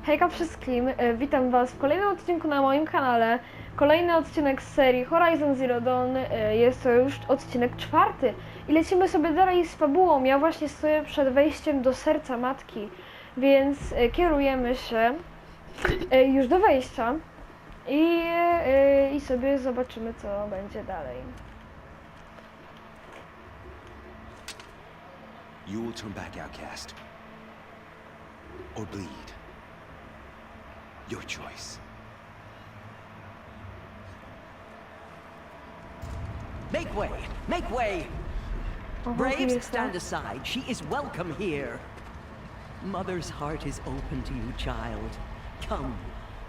Hejka wszystkim, witam was w kolejnym odcinku na moim kanale. Kolejny odcinek z serii Horizon Zero Dawn, jest to już odcinek 4. I lecimy sobie dalej z fabułą. Ja właśnie stoję przed wejściem do serca matki, więc kierujemy się już do wejścia i sobie zobaczymy, co będzie dalej. You will turn back, outcast. Or bleed. Your choice. Make way! Make way! Braves, stand aside. She is welcome here. Mother's heart is open to you, child. Come.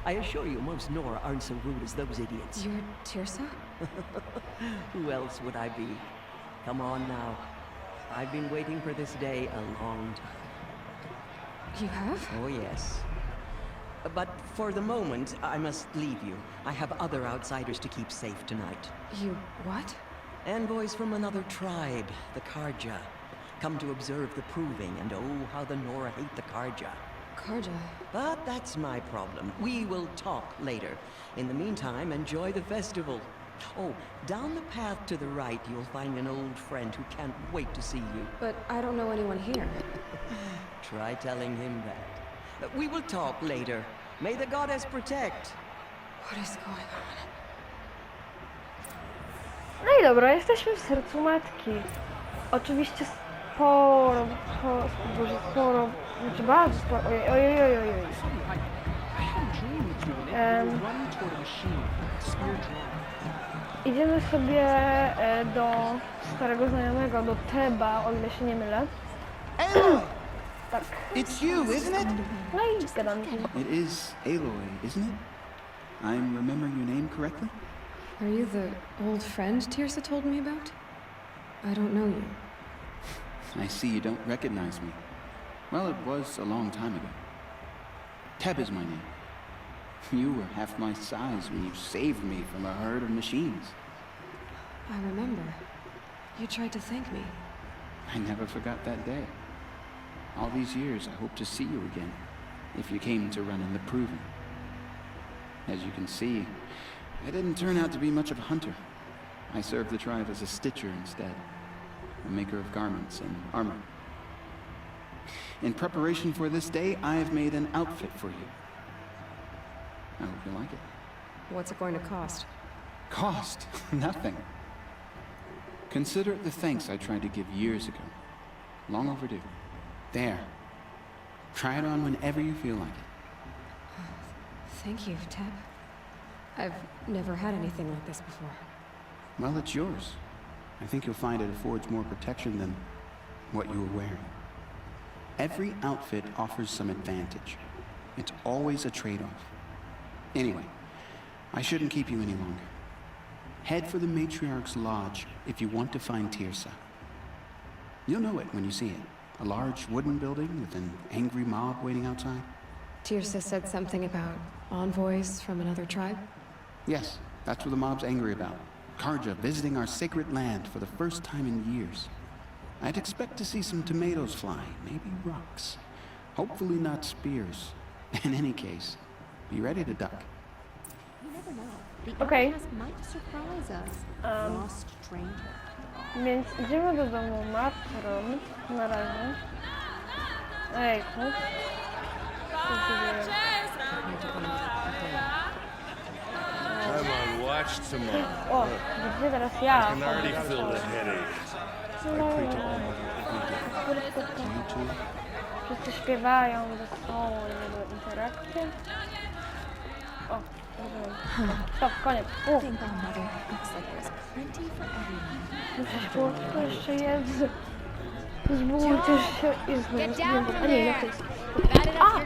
I assure you, most Nora aren't so rude as those idiots. You're Serce? Who else would I be? Come on now. I've been waiting for this day a long time. You have? Oh, yes. But for the moment, I must leave you. I have other outsiders to keep safe tonight. You what? Envoys from another tribe, the Karja. Come to observe the proving, and oh, how the Nora hate the Karja. Karja? But that's my problem. We will talk later. In the meantime, enjoy the festival. Oh, down the path to the right, you'll find an old friend who can't wait to see you. But I don't know anyone here. Try telling him that. We will talk later. May the goddess protect. What is going on? No i dobra, jesteśmy w sercu matki. Oczywiście sporo, znaczy bardzo sporo, ojej. Idziemy sobie do starego znajomego, do Teba, o ile się nie mylę. Tak. It's you, isn't it? No i gadanki. It is Aloy, isn't it? I'm remembering your name correctly? Are you the old friend Serce told me about? I don't know you. I see you don't recognize me. Well, it was a long time ago. Teb is my name. You were half my size when you saved me from a herd of machines. I remember. You tried to thank me. I never forgot that day. All these years, I hope to see you again, if you came to run in the proving. As you can see, I didn't turn out to be much of a hunter. I served the tribe as a stitcher instead, a maker of garments and armor. In preparation for this day, I have made an outfit for you. I hope you like it. What's it going to cost? Cost? Nothing. Consider it the thanks I tried to give years ago. Long overdue. There. Try it on whenever you feel like it. Thank you, Teb. I've never had anything like this before. Well, it's yours. I think you'll find it affords more protection than what you were wearing. Every outfit offers some advantage. It's always a trade-off. Anyway, I shouldn't keep you any longer. Head for the Matriarch's Lodge if you want to find Serce. You'll know it when you see it. A large wooden building with an angry mob waiting outside. Serce said something about envoys from another tribe? Yes, that's what the mob's angry about. Karja visiting our sacred land for the first time in years. I'd expect to see some tomatoes fly, maybe rocks. Hopefully not spears. In any case, be ready to duck. You never know. The Okay. outcast might surprise us. Lost stranger. Więc idziemy do domu matron na razie. Ejku. I'm on watch tomorrow. O, gdzie teraz ja? I can already feel the headache. Wszyscy śpiewają, wesoło, nie było interakcji. O, rozumiem. Stop, koniec. I think our mother looks like there's plenty for everyone. Muszę było, to jeszcze jest. Zbójcie się i zbójcie. A nie, jak to jest? A!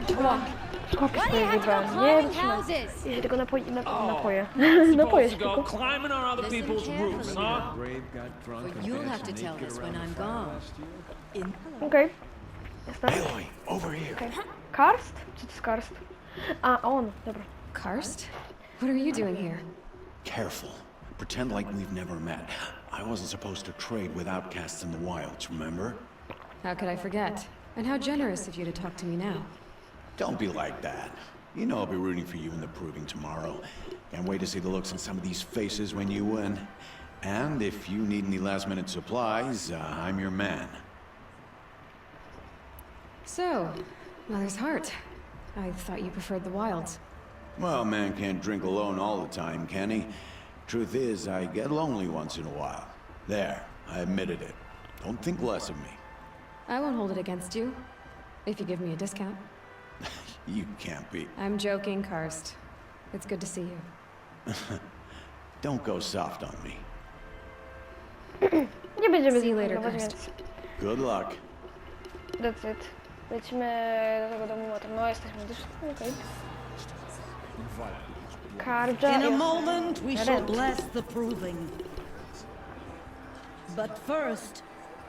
Skopy sobie wybrałem. Nie wytrzymam. Jeśli tego napoje. Napoje się tylko. Climbing on other people's roofs, huh? You'll have to tell us when I'm gone. Okej. Jestem. Aloy, over here. Okay. Karst? Co to jest karst? A, on. Dobra. Karst? What are you doing here? Careful. Pretend like we've never met. I wasn't supposed to trade with outcasts in the wilds, remember? How could I forget? And how generous of you to talk to me now. Don't be like that. You know I'll be rooting for you in the proving tomorrow. Can't wait to see the looks on some of these faces when you win. And if you need any last-minute supplies, I'm your man. So, Mother's Heart. I thought you preferred the wilds. Well, man can't drink alone all the time, can he? Truth is, I get lonely once in a while. There, I admitted it. Don't think less of me. I won't hold it against you, if you give me a discount. You can't be. I'm joking, Karst. It's good to see you. Don't go soft on me. Nie będziemy See you later, zignorować, Karst. więc Good luck. that's it. Lecimy do tego domu, no jesteśmy już, okej. Kardża In a jest moment, we shall rent. bless the proving. But first,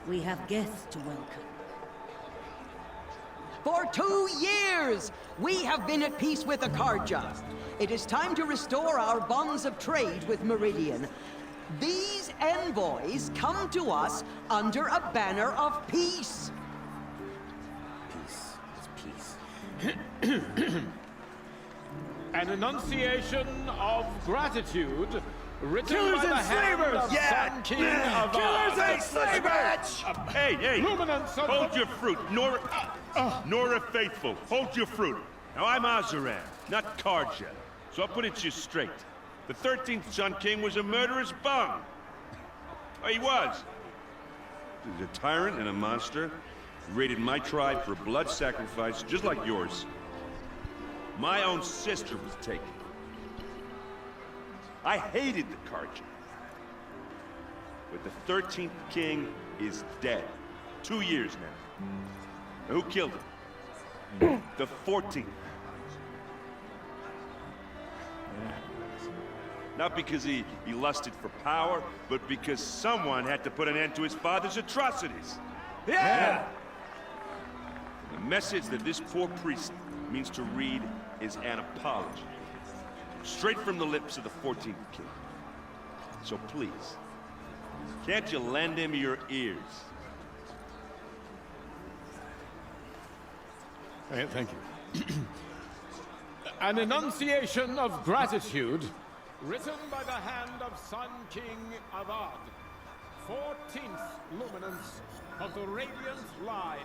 we have guests to welcome. For 2 years, we have been at peace with Akarja. It is time to restore our bonds of trade with Meridian. These envoys come to us under a banner of peace. An enunciation of gratitude written Killers by the and hand slavers! of Yeah! Sun King of Killers and slavers! Hey, Luminance of hold your fruit, Nora Faithful, hold your fruit. Now I'm Azaran, not Karja, so I'll put it to you straight. The 13th Sun King was a murderous bum. Oh, he was. He's a tyrant and a monster. He raided my tribe for blood sacrifice, just like yours. My own sister was taken. I hated the Karja. But the 13th king is dead. 2 years now. Now, who killed him? The 14th. Not because he lusted for power, but because someone had to put an end to his father's atrocities. Yeah! The message that this poor priest means to read is an apology. Straight from the lips of the 14th king. So please, can't you lend him your ears? Thank you. An enunciation of gratitude written by the hand of Sun King Avad, 14th luminance of the Radiant Line.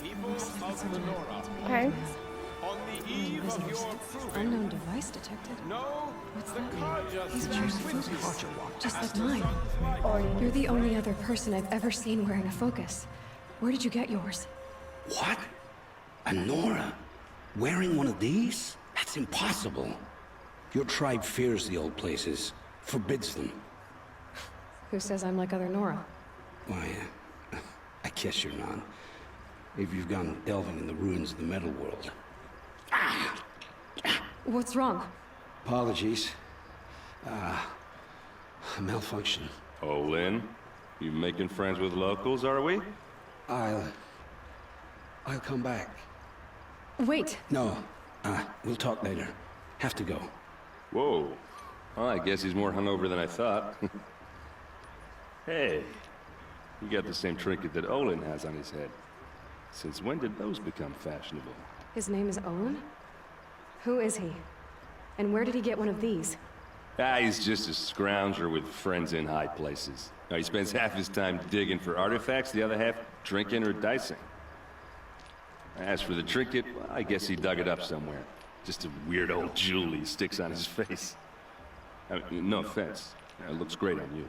People of Nora, Okej. on the eve of your proving, Unknown device detected. know What's the that mean? Karja These stand are fruit witness just like mine. You're the only other person I've ever seen wearing a focus. Where did you get yours? What? A Nora? Wearing one of these? That's impossible. Your tribe fears the old places, forbids them. Who says I'm like other Nora? Why, I guess you're not. If you've gone delving in the ruins of the metal world. What's wrong? Apologies. A malfunction. Oh, Lynn, you making friends with locals, are we? I'll come back. Wait. No, we'll talk later. Have to go. Whoa. Well, I guess he's more hungover than I thought. Hey, you got the same trinket that Olin has on his head. Since when did those become fashionable? His name is Olin? Who is he? And where did he get one of these? He's just a scrounger with friends in high places. Now, he spends half his time digging for artifacts, the other half drinking or dicing. As for the trinket, well, I guess he dug it up somewhere. Just a weird old jewel he sticks on his face. I mean, no offense. It looks great on you.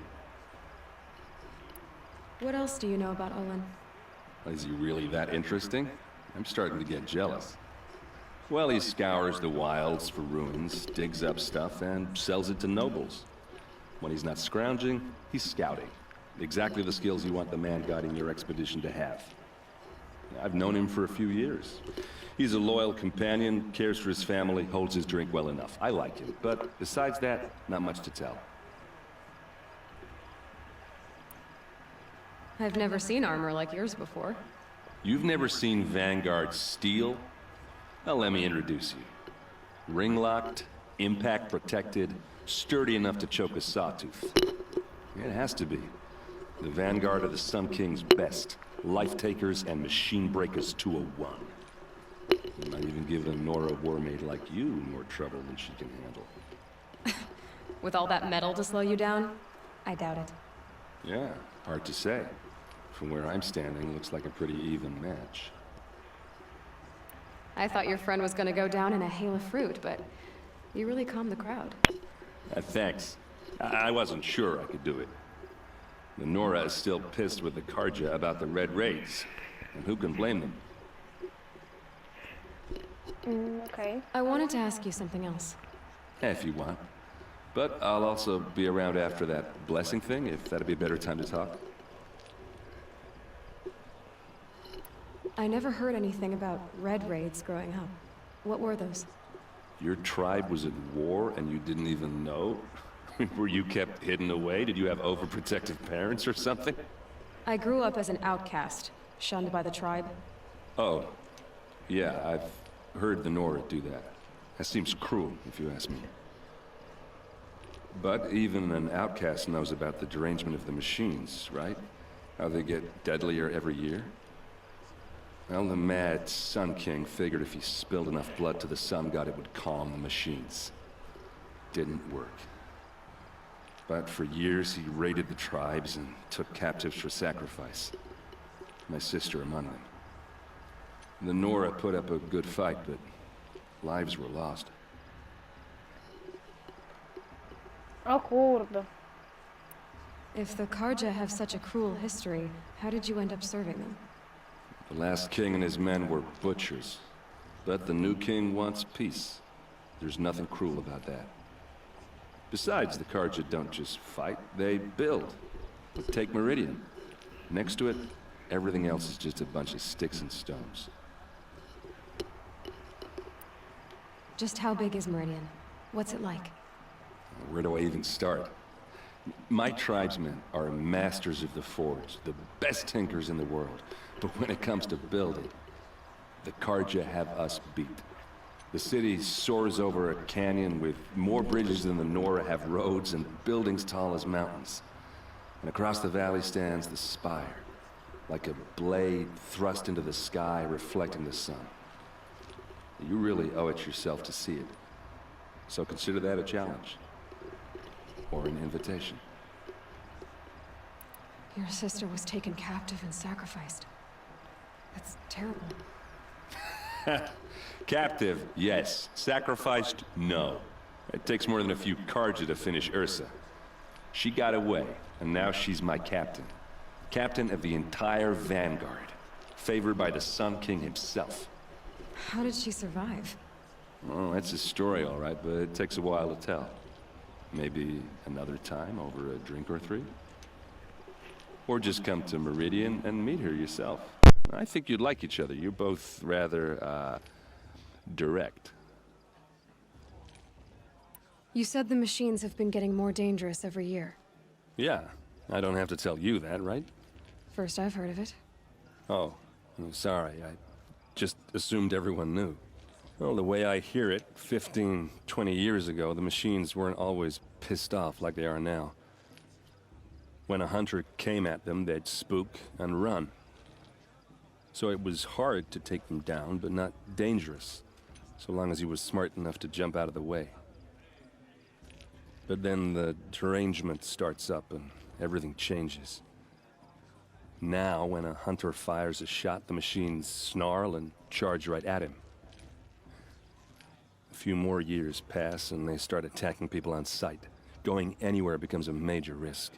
What else do you know about Olin? Is he really that interesting? I'm starting to get jealous. Well, he scours the wilds for ruins, digs up stuff, and sells it to nobles. When he's not scrounging, he's scouting. Exactly the skills you want the man guiding your expedition to have. I've known him for a few years. He's a loyal companion, cares for his family, holds his drink well enough. I like him, but besides that, not much to tell. I've never seen armor like yours before. You've never seen Vanguard steel? Well, let me introduce you. Ring-locked, impact-protected, sturdy enough to choke a sawtooth. It has to be. The Vanguard of the Sun King's best. Life takers and machine breakers to a one. It might even give a Nora warmaid like you more trouble than she can handle. With all that metal to slow you down? I doubt it. Yeah, hard to say. From where I'm standing, looks like a pretty even match. I thought your friend was gonna go down in a hail of fruit, but you really calmed the crowd. Thanks. I wasn't sure I could do it. The Nora is still pissed with the Karja about the Red Raids, and who can blame them? Okay. I wanted to ask you something else. If you want. But I'll also be around after that blessing thing, if that'd be a better time to talk. I never heard anything about Red Raids growing up. What were those? Your tribe was at war and you didn't even know? Were you kept hidden away? Did you have overprotective parents or something? I grew up as an outcast, shunned by the tribe. Oh. Yeah, I've heard the Nora do that. That seems cruel, if you ask me. But even an outcast knows about the derangement of the machines, right? How they get deadlier every year? Well, the mad Sun King figured if he spilled enough blood to the Sun God, it would calm the machines. Didn't work. But for years, he raided the tribes and took captives for sacrifice. My sister among them. The Nora put up a good fight, but lives were lost. O kurde. If the Karja have such a cruel history, how did you end up serving them? The last king and his men were butchers. But the new king wants peace. There's nothing cruel about that. Besides, the Karja don't just fight, they build. Take Meridian. Next to it, everything else is just a bunch of sticks and stones. Just how big is Meridian? What's it like? Where do I even start? My tribesmen are masters of the forge, the best tinkers in the world. But when it comes to building, the Karja have us beat. The city soars over a canyon with more bridges than the Nora have roads and buildings tall as mountains. And across the valley stands the spire, like a blade thrust into the sky reflecting the sun. You really owe it yourself to see it. So consider that a challenge. Or an invitation. Your sister was taken captive and sacrificed. That's terrible. Captive, yes. Sacrificed, no. It takes more than a few Karja to finish Ursa. She got away, and now she's my captain. Captain of the entire Vanguard. Favored by the Sun King himself. How did she survive? Oh, that's a story, all right, but it takes a while to tell. Maybe another time over a drink or three? Or just come to Meridian and meet her yourself. I think you'd like each other. You're both rather, direct. You said the machines have been getting more dangerous every year. Yeah, I don't have to tell you that, right? First I've heard of it. Oh, I'm sorry. I just assumed everyone knew. Well, the way I hear it, 15, 20 years ago, the machines weren't always pissed off like they are now. When a hunter came at them, they'd spook and run. So it was hard to take them down, but not dangerous, so long as he was smart enough to jump out of the way. But then the derangement starts up and everything changes. Now, when a hunter fires a shot, the machines snarl and charge right at him. A few more years pass and they start attacking people on sight. Going anywhere becomes a major risk.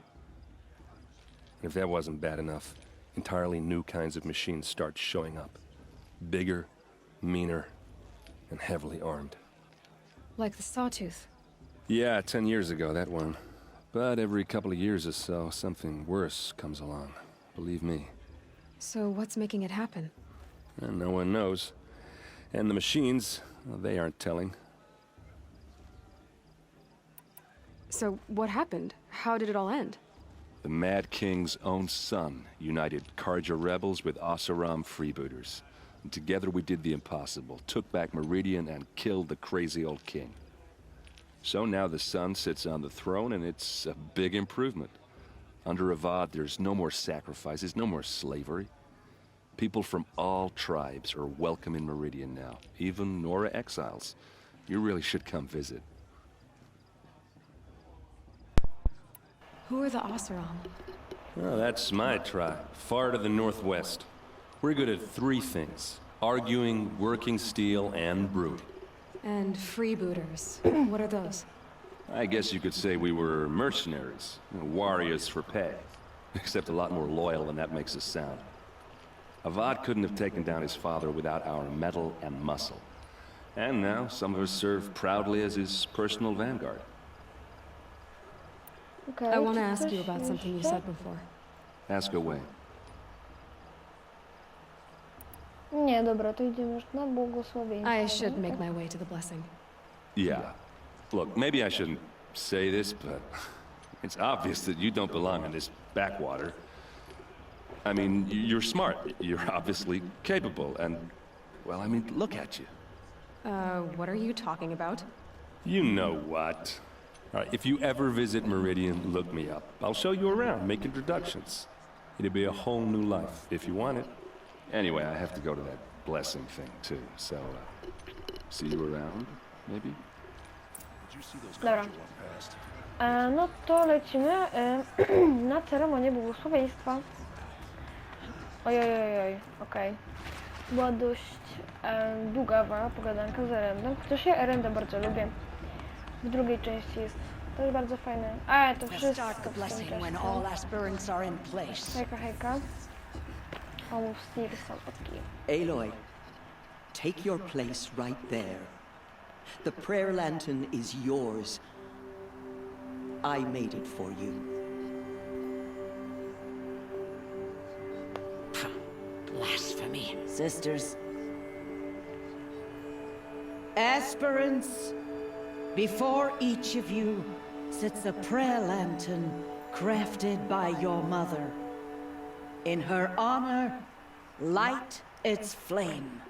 And if that wasn't bad enough, entirely new kinds of machines start showing up. Bigger, meaner, and heavily armed. Like the Sawtooth. Yeah, 10 years ago, that one. But every couple of years or so, something worse comes along. Believe me. So what's making it happen? And no one knows. And the machines, well, they aren't telling. So what happened? How did it all end? The Mad King's own son united Karja rebels with Oseram freebooters. And together we did the impossible, took back Meridian and killed the crazy old king. So now the son sits on the throne and it's a big improvement. Under Avad, there's no more sacrifices, no more slavery. People from all tribes are welcome in Meridian now, even Nora exiles. You really should come visit. Who are the Oseram? Well, that's my tribe, far to the northwest. We're good at three things: arguing, working steel, and brewing. And freebooters. What are those? I guess you could say we were mercenaries, warriors for pay. Except a lot more loyal than that makes us sound. Avad couldn't have taken down his father without our metal and muscle. And now some of us serve proudly as his personal vanguard. Okay, I want to czy ask coś you about something you jeszcze? said before. Ask away. Nie, dobra, to idziemy już na błogosławieństwo. I should make my way to the blessing. Yeah. Look, maybe I shouldn't say this, but it's obvious that you don't belong in this backwater. I mean, you're smart. You're obviously capable, and, well, I mean, look at you. What are you talking about? You know what. All right, if you ever visit Meridian, look me up. I'll show you around, make introductions. It'll be a whole new life, if you want it. Anyway, I have to go to that blessing thing, too, so, see you around, maybe? Dobra. No to lecimy na ceremonię błogosławieństwa. Ojojojoj, okej. Była dość długa pogadanka z Erendem, chociaż ja Erenda bardzo lubię. W drugiej części jest też bardzo fajne. A, to wszystko w tym czasie. Hejka, hejka. Omów Serce'a, Matki. Aloy, take your place right there. The prayer lantern is yours. I made it for you. Blasphemy. Sisters. Aspirants, before each of you sits a prayer lantern crafted by your mother. In her honor, light its flame.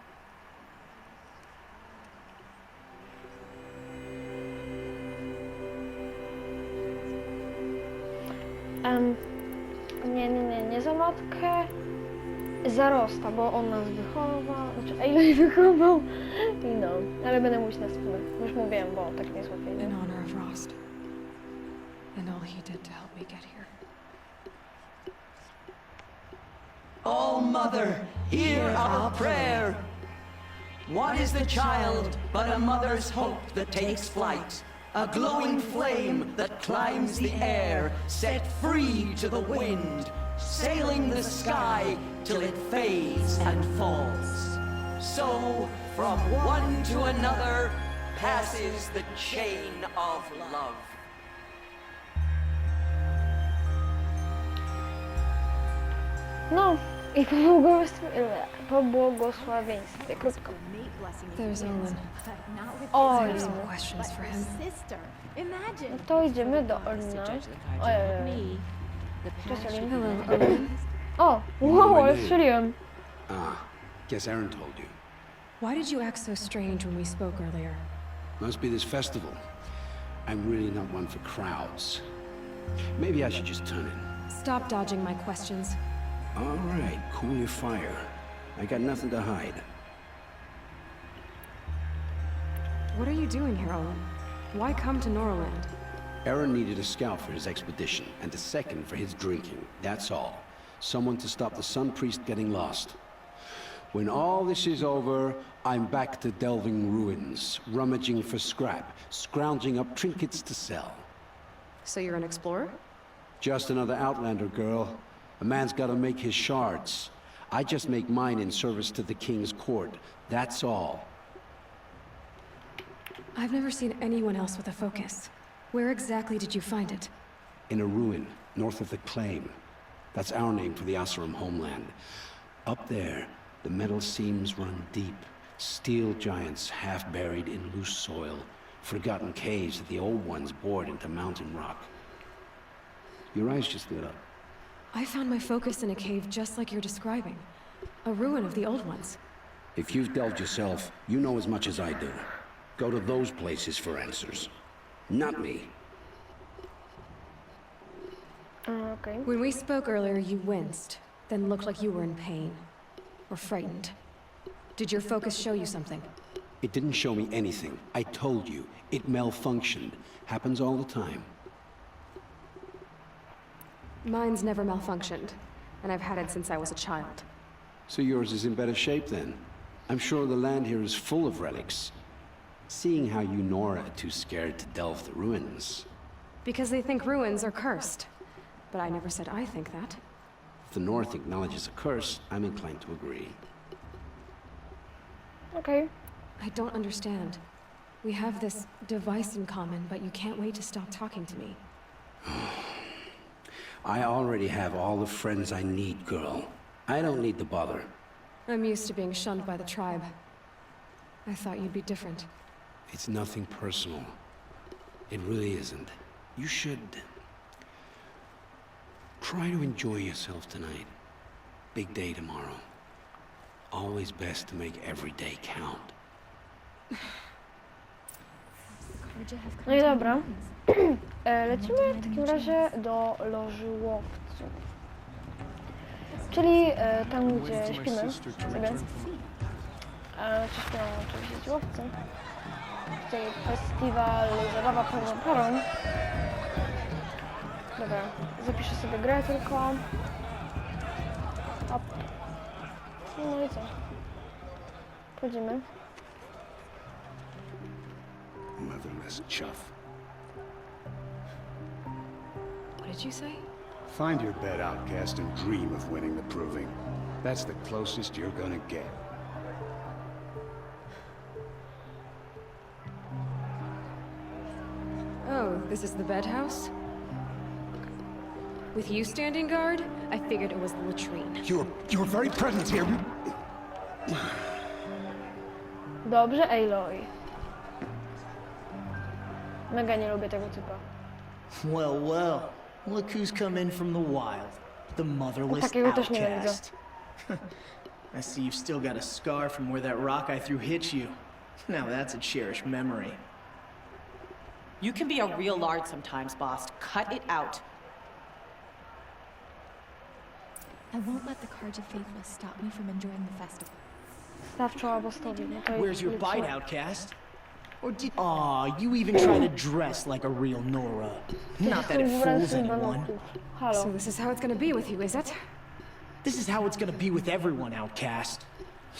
Nie za matkę, za Rosta, bo on nas wychował, znaczy Aloy wychował i no, ale będę mówić na stronę, już mówiłem, bo tak nie jest łatwiej, nie? In honor of Rost. And all he did to help me get here. Oh, Mother, hear our prayer. What is the child but a mother's hope that takes flight? A glowing flame that climbs the air, set free to the wind, sailing the sky till it fades and falls. So, from one to another, passes the chain of love. No i po błogosławieństwie, krótko. There's Olin. O, I have some questions for him. no to idziemy do Olina. Cześć, Olin. Hello, Olin. O, wow, ale strzeliłem. Guess Aaron told you. Why did you act so strange when we spoke earlier? Must be this festival. I'm really not one for crowds. Maybe I should just turn in. Stop dodging my questions. All right, cool your fire. I got nothing to hide. What are you doing here, Olin? Why come to Norland? Aaron needed a scout for his expedition, and a second for his drinking. That's all. Someone to stop the Sun Priest getting lost. When all this is over, I'm back to delving ruins, rummaging for scrap, scrounging up trinkets to sell. So you're an explorer? Just another Outlander, girl. A man's gotta make his shards. I just make mine in service to the King's court. That's all. I've never seen anyone else with a focus. Where exactly did you find it? In a ruin, north of the Claim. That's our name for the Oseram homeland. Up there, the metal seams run deep. Steel giants half buried in loose soil. Forgotten caves that the old ones bored into mountain rock. Your eyes just lit up. I found my focus in a cave just like you're describing. A ruin of the old ones. If you've delved yourself, you know as much as I do. Go to those places for answers. Not me. Okay. When we spoke earlier, you winced, then looked like you were in pain. or frightened. Did your focus show you something? It didn't show me anything. I told you. It malfunctioned. Happens all the time. Mine's never malfunctioned, and I've had it since I was a child. So yours is in better shape then? I'm sure the land here is full of relics. Seeing how you Nora are too scared to delve the ruins. Because they think ruins are cursed. But I never said I think that. If the North acknowledges a curse, I'm inclined to agree. Okej. I don't understand. We have this device in common, but you can't wait to stop talking to me. I already have all the friends I need, girl. I don't need the bother. I'm used to being shunned by the tribe. I thought you'd be different. It's nothing personal. It really isn't. You should... try to enjoy yourself tonight. Big day tomorrow. Always best to make every day count. No i dobra. Lecimy w takim razie do loży łowców. Czyli tam, gdzie śpimy sobie. Czy śpią oczywiście łowcy. Tutaj festiwal zabawa pełną parą. Dobra, zapiszę sobie grę tylko. Hop. No i co? Wchodzimy. Motherless chuff. What did you say? Find your bed, outcast, and dream of winning the proving. That's the closest you're gonna get. Oh, this is the bed house? With you standing guard, I figured it was the latrine. Your very presence here... Dobrze, Aloy. Mega nie lubię tego typa. Well, well. Look who's come in from the wild. The motherless Takiego też nie outcast. I see you've still got a scar from where that rock I threw hit you. Now that's a cherished memory. You can be a real lard sometimes, boss. Cut it out. I won't let the Cards of Faithless stop me from enjoying the festival. Staw czoła boskowi. No to Where's your jest bite, lepsze. outcast? Or did... Aw, you even try to dress like a real Nora. Not that it fools anyone. Halo. So this is how it's gonna be with you, is it? This is how it's gonna be with everyone, outcast.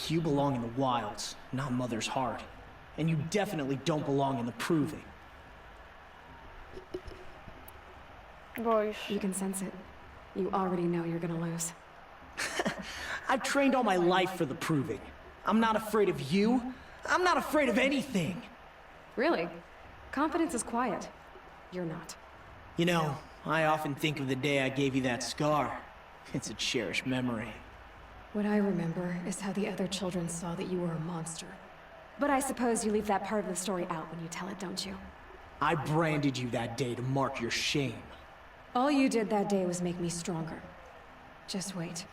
You belong in the wilds, not Mother's heart. And you definitely don't belong in the proving. Boisz. You can sense it. You already know you're gonna lose. I've trained all my life for the proving. I'm not afraid of you. I'm not afraid of anything. Really? Confidence is quiet. You're not. You know, I often think of the day I gave you that scar. It's a cherished memory. What I remember is how the other children saw that you were a monster. But I suppose you leave that part of the story out when you tell it, don't you? I branded you that day to mark your shame. All you did that day was make me stronger. Just wait.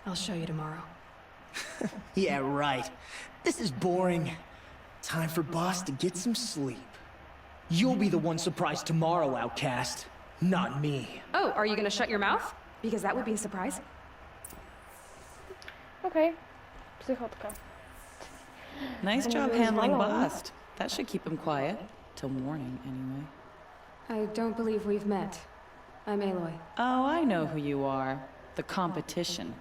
I'll show you tomorrow. Yeah, right. This is boring. Time for Boss to get some sleep. You'll be the one surprised tomorrow, outcast. Not me. Oh, are you gonna shut your mouth? Because that would be a surprise. Okej. Psychotka. Nice I'm job really handling swallowing. Bast. That should keep him quiet. Till morning, anyway. I don't believe we've met. I'm Aloy. Oh, I know who you are. The competition.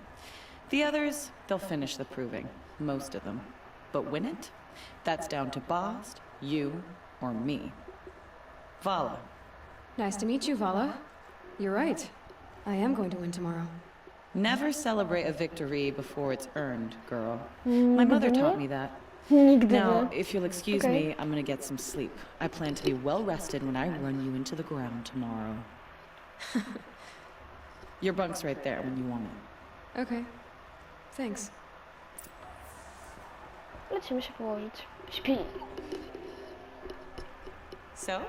The others, they'll finish the proving. Most of them. But win it? That's down to Bast, you, or me. Vala. Nice to meet you, Vala. You're right. I am going to win tomorrow. Never celebrate a victory before it's earned, girl. My mother taught me that. Nigdy Now, nie. if you'll excuse Okay. me, I'm gonna get some sleep. I plan to be well rested when I run you into the ground tomorrow. Your bunk's right there when you want it. Okay. Thanks. Lecimy się położyć. Śpi. So,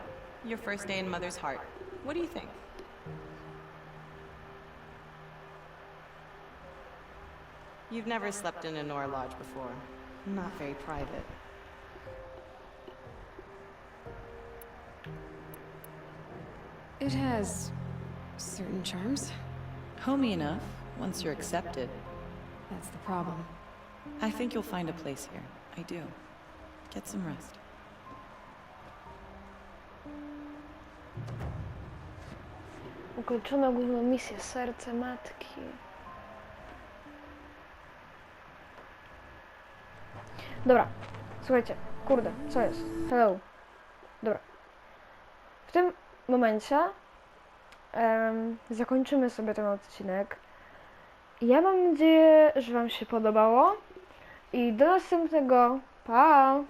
your first day in Mother's heart. What do you think? You've never slept in a Nora lodge before. Not very private. It has certain charms. Homey enough, once you're accepted. That's the problem. I think you'll find a place here. I do. Get some rest. Ukończono główną misję Serce Matki. Dobra, słuchajcie, kurde, co jest? Hello. Dobra. W tym momencie zakończymy sobie ten odcinek. Ja mam nadzieję, że wam się podobało i do następnego. Pa!